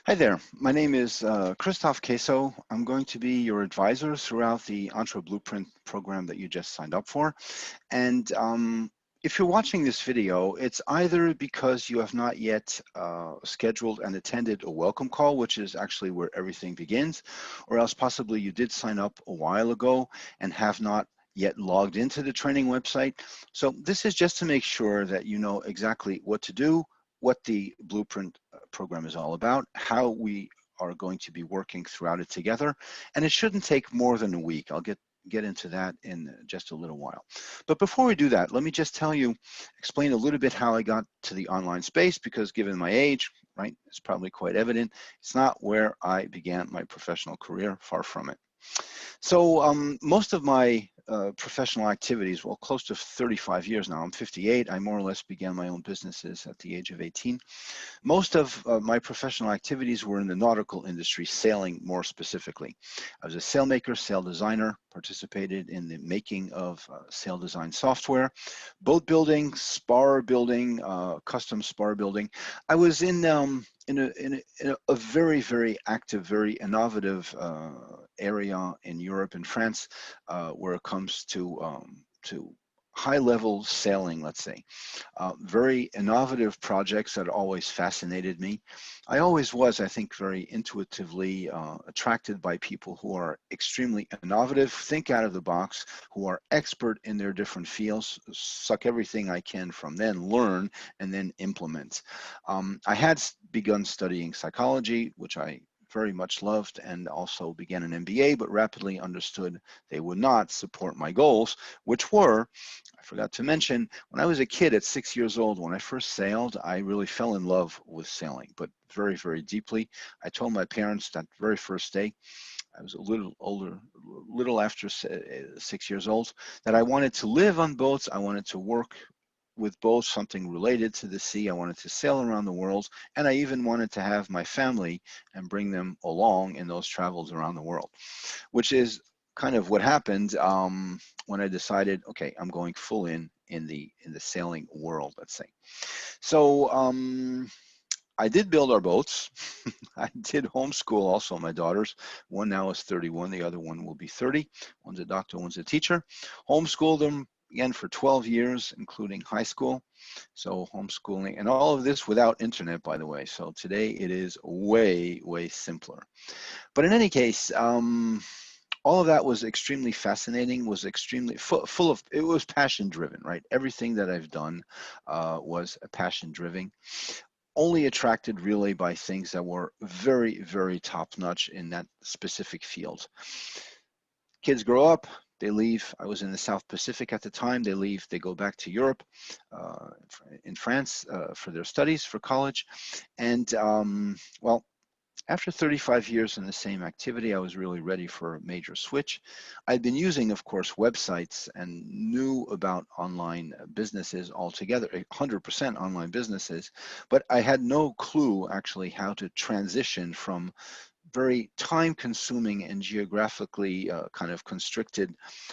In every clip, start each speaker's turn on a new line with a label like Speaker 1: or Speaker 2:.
Speaker 1: Hi there. My name is Christoph Queso. I'm going to be your advisor throughout the Entre Blueprint program that you just signed up for. And if you're watching this video, it's either because you have not yet scheduled and attended a welcome call, which is actually where everything begins, or else possibly you did sign up a while ago and have not yet logged into the training website. So this is just to make sure that you know exactly what to do, what the Blueprint program is all about, how we are going to be working throughout it together, and it shouldn't take more than a week. I'll get into that in just a little while. But before we do that, let me just explain a little bit how I got to the online space, because given my age, right, it's probably quite evident, it's not where I began my professional career, far from it. So most of my professional activities, well, close to 35 years now, I'm 58, I more or less began my own businesses at the age of 18. Most of my professional activities were in the nautical industry, sailing more specifically. I was a sailmaker, sail designer, participated in the making of sail design software, boat building, spar building, custom spar building. I was in a very, very active, very innovative area in Europe and France where it comes to high-level sailing, let's say. Very innovative projects that always fascinated me. I always was, I think, very intuitively attracted by people who are extremely innovative, think out of the box, who are expert in their different fields, suck everything I can from them, learn, and then implement. I had begun studying psychology, which I very much loved, and also began an MBA, but rapidly understood they would not support my goals, which were, I forgot to mention, when I was a kid at 6 years old, when I first sailed, I really fell in love with sailing, but very, very deeply. I told my parents that very first day, I was a little older, a little after 6 years old, that I wanted to live on boats. I wanted to work with boats, something related to the sea. I wanted to sail around the world, and I even wanted to have my family and bring them along in those travels around the world, which is kind of what happened when I decided, okay, I'm going full in the sailing world, let's say. So I did build our boats. I did homeschool also my daughters. One now is 31, the other one will be 30. One's a doctor, one's a teacher. Homeschooled them again for 12 years, including high school. So homeschooling, and all of this without internet, by the way. So today it is way, way simpler. But in any case, all of that was extremely fascinating, was extremely full of, it was passion driven, right? Everything that I've done was passion driven, only attracted really by things that were very, very top notch in that specific field. Kids grow up, they leave. I was in the South Pacific at the time. They leave, they go back to Europe, uh, in France for their studies, for college. And well, after 35 years in the same activity, I was really ready for a major switch. I'd been using, of course, websites and knew about online businesses altogether, 100% online businesses, but I had no clue actually how to transition from very time consuming and geographically kind of constricted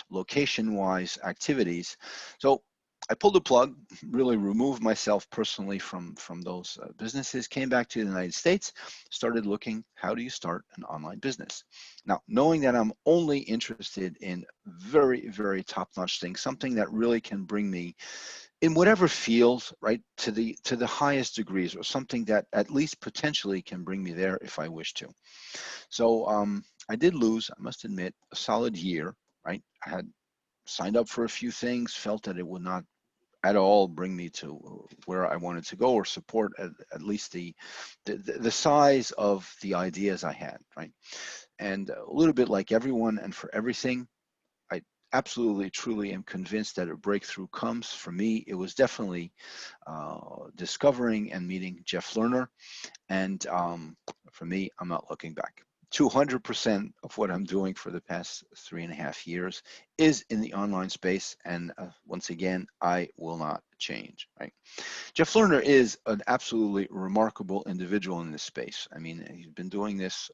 Speaker 1: location wise activities. So I pulled the plug, really removed myself personally from those businesses, came back to the United States, started looking, how do you start an online business? Now, knowing that I'm only interested in very, very top-notch things, something that really can bring me in whatever field, right, to the highest degrees, or something that at least potentially can bring me there if I wish to. So I did lose, I must admit, a solid year, right? I had signed up for a few things, felt that it would not at all bring me to where I wanted to go, or support at least the size of the ideas I had, right? And a little bit like everyone and for everything, I absolutely, truly am convinced that a breakthrough comes. For me, it was definitely discovering and meeting Jeff Lerner. And for me, I'm not looking back. 200% of what I'm doing for the past 3.5 years is in the online space. And once again, I will not change, right? Jeff Lerner is an absolutely remarkable individual in this space. I mean, he's been doing this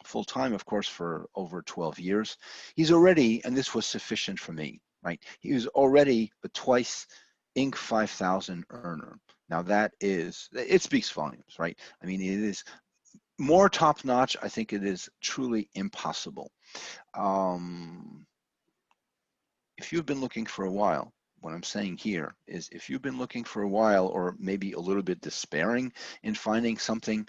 Speaker 1: full time, of course, for over 12 years. He's already, and this was sufficient for me, right? He was already a twice Inc. 5000 earner. Now that is, it speaks volumes, right? I mean, it is more top-notch, I think it is truly impossible. If you've been looking for a while, what I'm saying here is if you've been looking for a while, or maybe a little bit despairing in finding something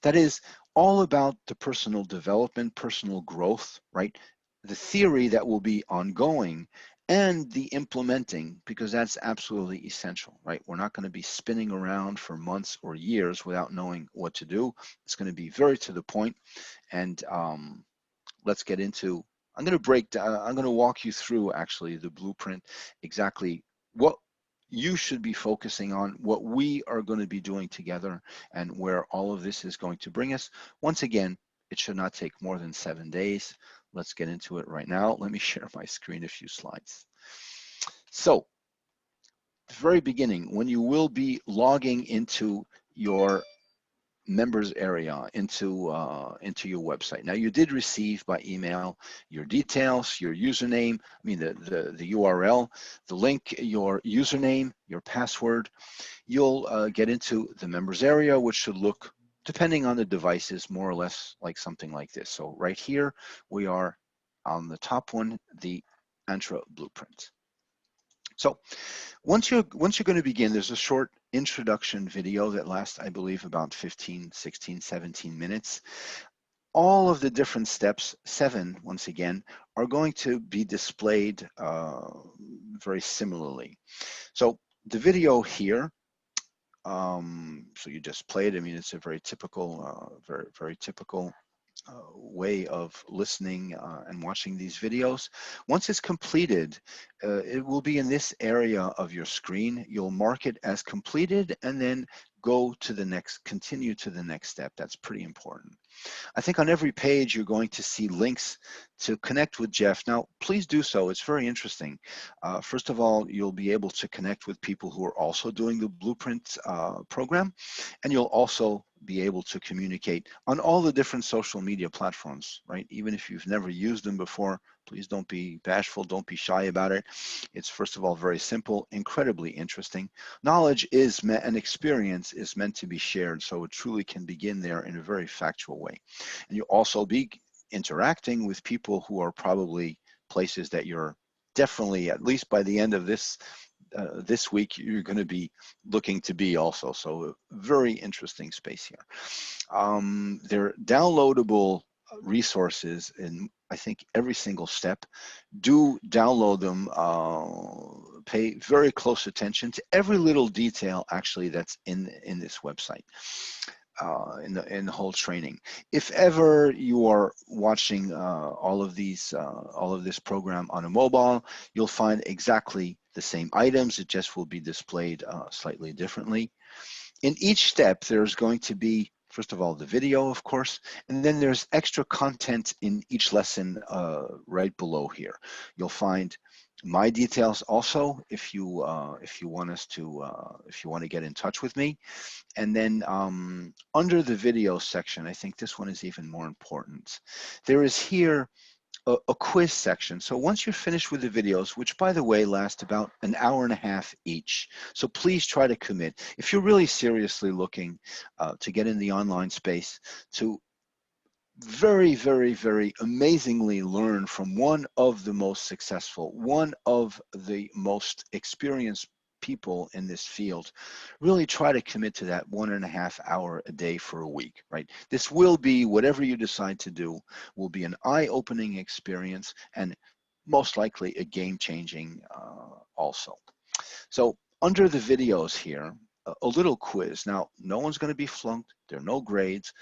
Speaker 1: that is all about the personal development, personal growth, right? The theory that will be ongoing and the implementing, because that's absolutely essential, right? We're not going to be spinning around for months or years without knowing what to do. It's going to be very to the point. And let's get into, I'm going to walk you through actually the blueprint, exactly what you should be focusing on, what we are going to be doing together, and where all of this is going to bring us. Once again, it should not take more than 7 days. Let's get into it right now. Let me share my screen, a few slides. So, the very beginning, when you will be logging into your members area, into your website. Now, you did receive by email your details, your username, I mean the URL, the link, your username, your password. You'll get into the members area, which should look, depending on the devices, more or less like something like this. So right here, we are on the top one, the Antra Blueprint. So once you're going to begin, there's a short introduction video that lasts, I believe, about 15, 16, 17 minutes. All of the different steps, 7 once again, are going to be displayed very similarly. So the video here, so you just played. I mean, it's a very typical, very typical way of listening and watching these videos. Once it's completed, it will be in this area of your screen. You'll mark it as completed and then go to the next, continue to the next step. That's pretty important. I think on every page you're going to see links to connect with Jeff. Now, please do so. It's very interesting. First of all, you'll be able to connect with people who are also doing the Blueprint program, and you'll also be able to communicate on all the different social media platforms, right? Even if you've never used them before, please don't be bashful, don't be shy about it. It's first of all very simple, incredibly interesting. Knowledge is and experience is meant to be shared, so it truly can begin there in a very factual way. And you'll also be interacting with people who are probably places that you're definitely, at least by the end of this week, you're going to be looking to be also. So a very interesting space here. They're downloadable resources in, I think, every single step. Do download them, pay very close attention to every little detail actually that's in this website. In the whole training. If ever you are watching all of this program on a mobile, you'll find exactly the same items. It just will be displayed slightly differently. In each step, there's going to be, first of all, the video, of course, and then there's extra content in each lesson right below here. You'll find my details also if you want to get in touch with me. And then under the video section, I think this one is even more important. There is here a quiz section. So once you're finished with the videos, which by the way last about an hour and a half each, so please try to commit. If you're really seriously looking to get in the online space, to very, very, very amazingly learn from one of the most successful, one of the most experienced people in this field, really try to commit to that 1.5 hour a day for a week, right? This will be, whatever you decide to do, will be an eye-opening experience and most likely a game-changing also. So under the videos here, a little quiz. Now, no one's going to be flunked. There are no grades.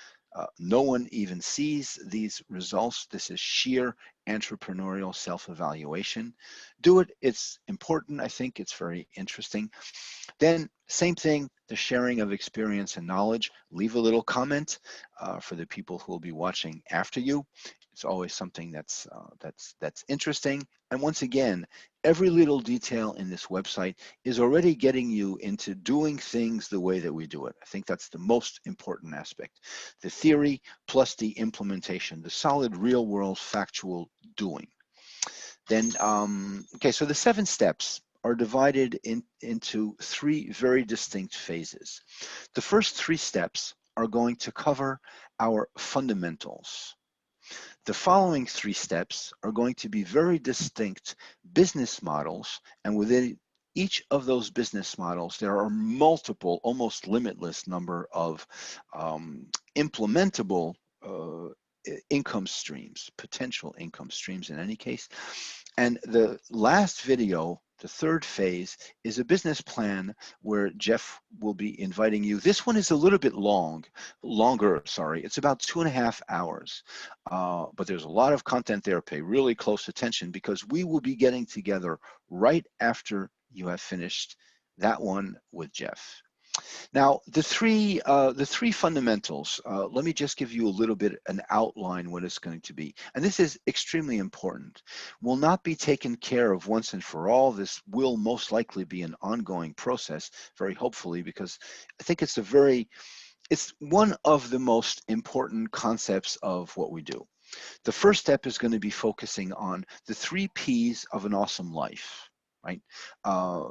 Speaker 1: No one even sees these results. This is sheer entrepreneurial self-evaluation. Do it. It's important. I think it's very interesting. Then same thing, the sharing of experience and knowledge. Leave a little comment for the people who will be watching after you. It's always something that's interesting. And once again, every little detail in this website is already getting you into doing things the way that we do it. I think that's the most important aspect. The theory plus the implementation, the solid real world factual doing. Then, okay, so the 7 steps are divided into 3 very distinct phases. The first 3 steps are going to cover our fundamentals. The following 3 steps are going to be very distinct business models, and within each of those business models, there are multiple, almost limitless number of implementable income streams, potential income streams in any case. And the last video, the 3rd phase, is a business plan where Jeff will be inviting you. This one is a little bit longer, sorry. It's about 2.5 hours, but there's a lot of content there. Pay really close attention because we will be getting together right after you have finished that one with Jeff. Now, the three fundamentals, let me just give you a little bit an outline what it's going to be. And this is extremely important. Will not be taken care of once and for all. This will most likely be an ongoing process, very hopefully, because I think it's one of the most important concepts of what we do. The first step is going to be focusing on the 3 P's of an awesome life. Right?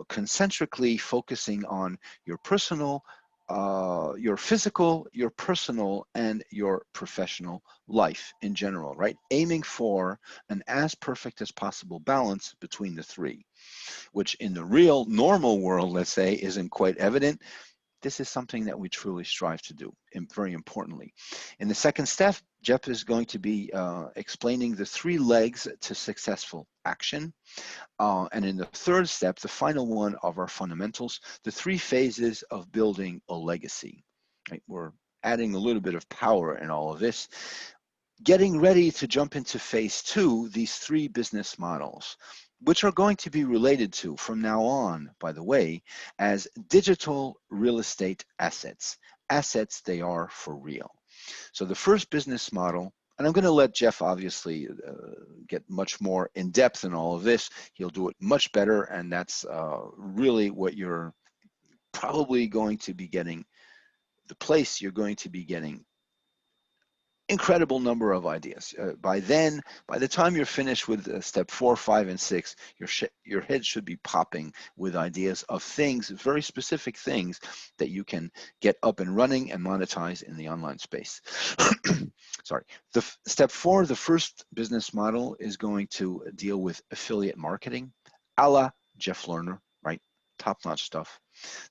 Speaker 1: Concentrically focusing on your personal, your physical, your personal, and your professional life in general, right? Aiming for an as perfect as possible balance between the 3, which in the real normal world, let's say, isn't quite evident. This is something that we truly strive to do, and very importantly. In the second step, Jeff is going to be explaining the 3 legs to successful action. And in the 3rd step, the final one of our fundamentals, the 3 phases of building a legacy. Right? We're adding a little bit of power in all of this. Getting ready to jump into phase 2, these 3 business models, which are going to be related to, from now on, by the way, as digital real estate assets. Assets they are for real. So the first business model, and I'm going to let Jeff obviously get much more in depth in all of this. He'll do it much better, and that's really what you're probably going to be getting, the place you're going to be getting incredible number of ideas. By the time you're finished with step 4, 5, and 6, your head should be popping with ideas of things, very specific things that you can get up and running and monetize in the online space. Sorry. Step 4, the first business model is going to deal with affiliate marketing, a la Jeff Lerner, right? Top-notch stuff.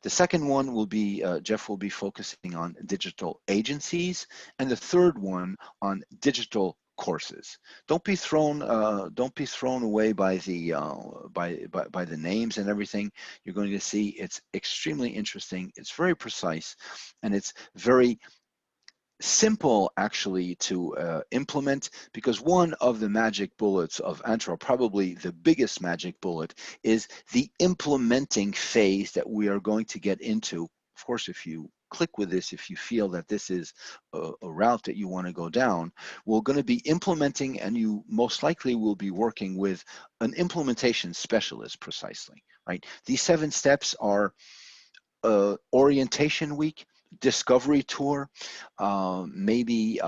Speaker 1: The second one will be, Jeff will be focusing on digital agencies, and the third one on digital courses. Don't be thrown away by the names and everything. You're going to see it's extremely interesting. It's very precise, and it's very simple actually to implement, because one of the magic bullets of Antro, probably the biggest magic bullet, is the implementing phase that we are going to get into. Of course, if you click with this, if you feel that this is a route that you want to go down, we're going to be implementing, and you most likely will be working with an implementation specialist precisely, right? These 7 steps are orientation week, discovery tour, maybe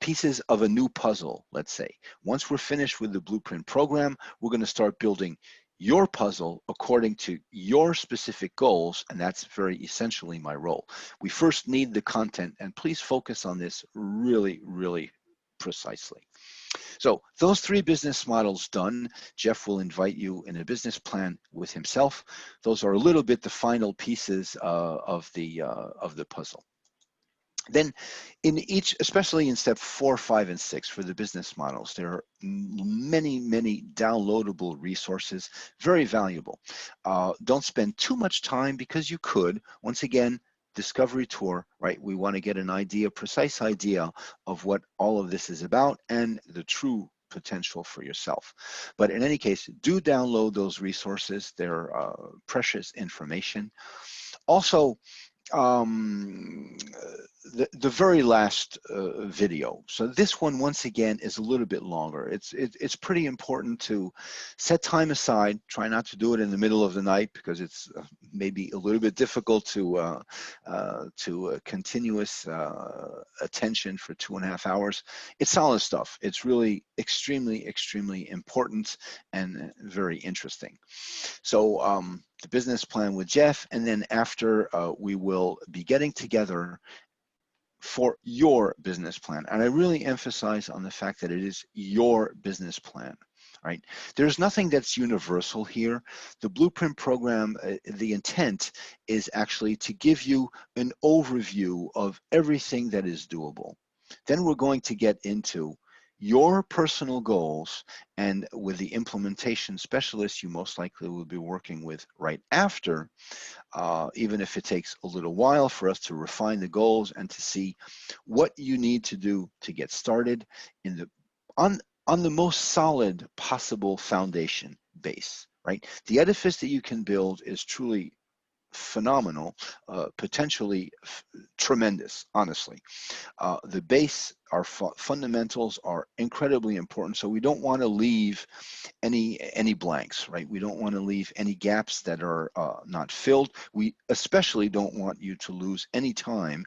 Speaker 1: pieces of a new puzzle, let's say. Once we're finished with the blueprint program, we're going to start building your puzzle according to your specific goals, and that's very essentially my role. We first need the content, and please focus on this really, really precisely. So those 3 business models done, Jeff will invite you in a business plan with himself. Those are a little bit the final pieces of the puzzle. Then in each, especially in step 4, 5, and 6 for the business models, there are many, many downloadable resources, very valuable. Don't spend too much time, because you could, once again, discovery tour, right? We want to get an idea, precise idea of what all of this is about and the true potential for yourself. But in any case, do download those resources. They're precious information. Also, the very last video. So this one, once again, is a little bit longer. It's pretty important to set time aside. Try not to do it in the middle of the night, because it's maybe a little bit difficult to continuous attention for 2.5 hours. It's solid stuff. It's really extremely, extremely important and very interesting. So the business plan with Jeff, and then after we will be getting together for your business plan. And I really emphasize on the fact that it is your business plan, right? There's nothing that's universal here. The Blueprint program, the intent is actually to give you an overview of everything that is doable. Then we're going to get into your personal goals, and with the implementation specialist you most likely will be working with right after, even if it takes a little while for us to refine the goals and to see what you need to do to get started in the on the most solid possible foundation base, right? The edifice that you can build is truly phenomenal, potentially tremendous, honestly. The base, our fundamentals are incredibly important, so we don't want to leave any blanks, right? We don't want to leave any gaps that are not filled. We especially don't want you to lose any time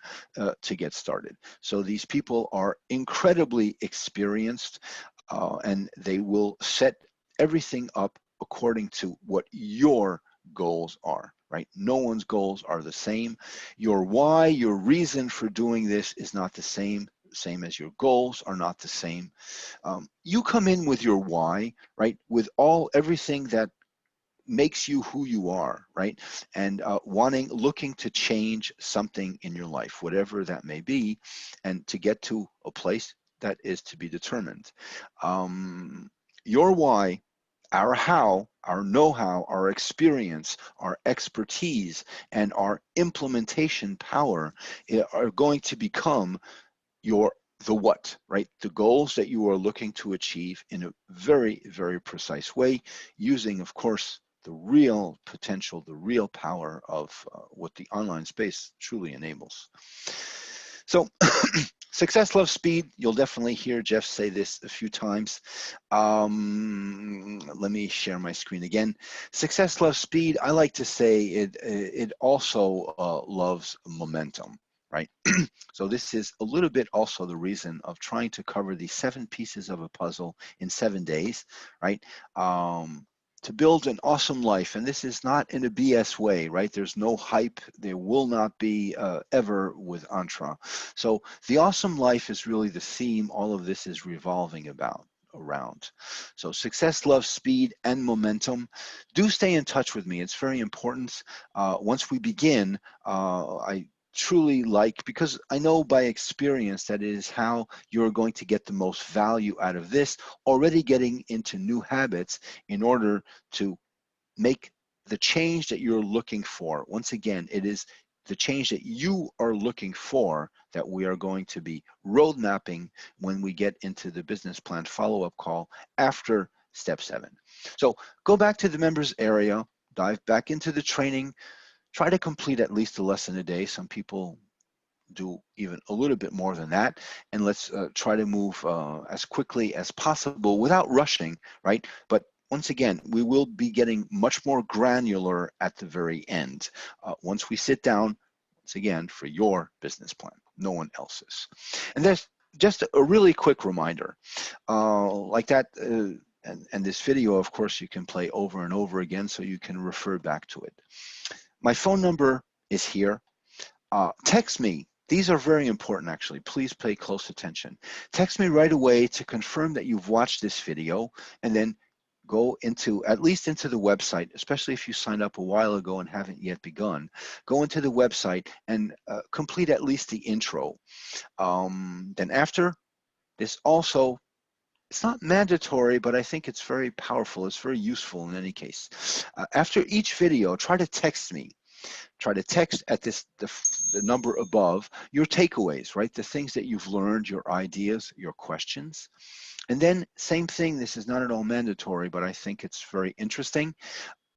Speaker 1: to get started. So these people are incredibly experienced, and they will set everything up according to what your goals are, right? No one's goals are the same. Your why, your reason for doing this is not the same as your goals are not the same. You come in with your why, right? With everything that makes you who you are, right? And looking to change something in your life, whatever that may be, and to get to a place that is to be determined. Your why, our how, our know-how, our experience, our expertise, and our implementation power are going to become the what, right? The goals that you are looking to achieve in a very, very precise way, using, of course, the real potential, the real power of what the online space truly enables. So success loves speed. You'll definitely hear Jeff say this a few times. Let me share my screen again. Success loves speed. I like to say it also loves momentum, right? So this is a little bit also the reason of trying to cover these 7 pieces of a puzzle in 7 days, right? To build an awesome life, and this is not in a BS way, right? There's no hype. There will not be ever with Entra. So the awesome life is really the theme all of this is revolving around. So success loves speed and momentum. Do stay in touch with me. It's very important. Once we begin, I truly like, because I know by experience that is how you're going to get the most value out of this, already getting into new habits in order to make the change that you're looking for. Once again, it is the change that you are looking for that we are going to be road mapping when we get into the business plan follow-up call after step 7. So go back to the members area, dive back into the training, try to complete at least a lesson a day. Some people do even a little bit more than that, and let's try to move as quickly as possible without rushing, right? But once again, we will be getting much more granular at the very end once we sit down, once again, for your business plan, no one else's. And there's just a really quick reminder like that, and this video, of course, you can play over and over again so you can refer back to it. My phone number is here. Text me. These are very important, actually. Please pay close attention. Text me right away to confirm that you've watched this video, and then go at least into the website, especially if you signed up a while ago and haven't yet begun. Go into the website and complete at least the intro. Then after this also, it's not mandatory, but I think it's very powerful. It's very useful in any case. After each video, try to text me. Try to text at the number above your takeaways, right? The things that you've learned, your ideas, your questions. And then same thing, this is not at all mandatory, but I think it's very interesting.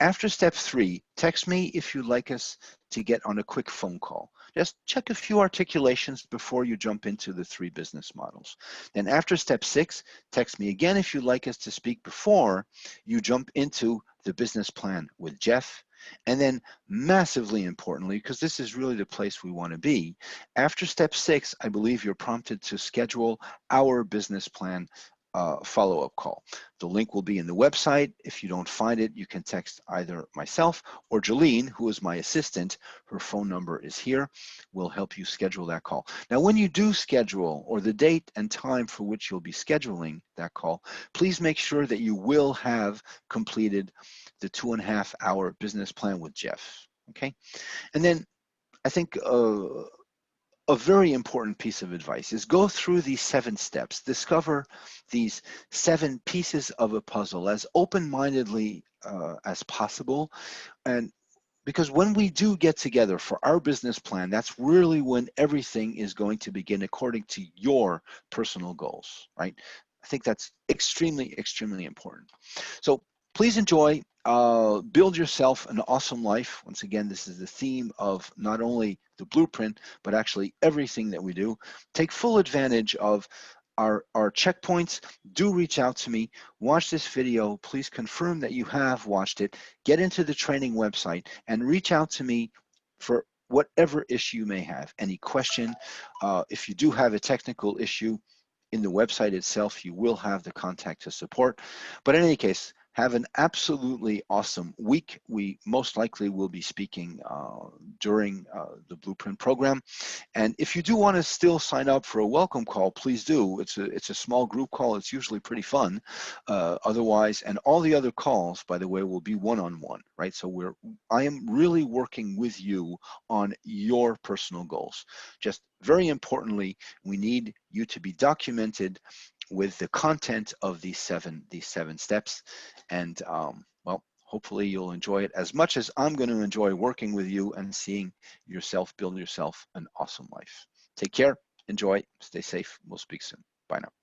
Speaker 1: After step 3, text me if you'd like us to get on a quick phone call. Just check a few articulations before you jump into the 3 business models. Then after step 6, text me again if you'd like us to speak before you jump into the business plan with Jeff. And then massively importantly, because this is really the place we want to be, after step 6, I believe you're prompted to schedule our business plan follow-up call. The link will be in the website. If you don't find it, you can text either myself or Jolene, who is my assistant. Her phone number is here. We'll help you schedule that call. Now, when you do schedule, or the date and time for which you'll be scheduling that call, please make sure that you will have completed the 2.5-hour business plan with Jeff, okay? And then I think a very important piece of advice is go through these 7 steps, discover these 7 pieces of a puzzle as open-mindedly as possible. And because when we do get together for our business plan, that's really when everything is going to begin according to your personal goals, right? I think that's extremely, extremely important. So please enjoy, build yourself an awesome life. Once again, this is the theme of not only the blueprint, but actually everything that we do. Take full advantage of our checkpoints. Do reach out to me, watch this video, please confirm that you have watched it, get into the training website and reach out to me for whatever issue you may have, any question. If you do have a technical issue, in the website itself, you will have the contact to support. But in any case, have an absolutely awesome week. We most likely will be speaking during the Blueprint program. And if you do want to still sign up for a welcome call, please do. It's a small group call. It's usually pretty fun. Otherwise, and all the other calls, by the way, will be one-on-one, right? So I am really working with you on your personal goals. Just very importantly, we need you to be documented with the content of these seven steps. And well, hopefully you'll enjoy it as much as I'm going to enjoy working with you and seeing yourself build yourself an awesome life. Take care, enjoy, stay safe. We'll speak soon. Bye now.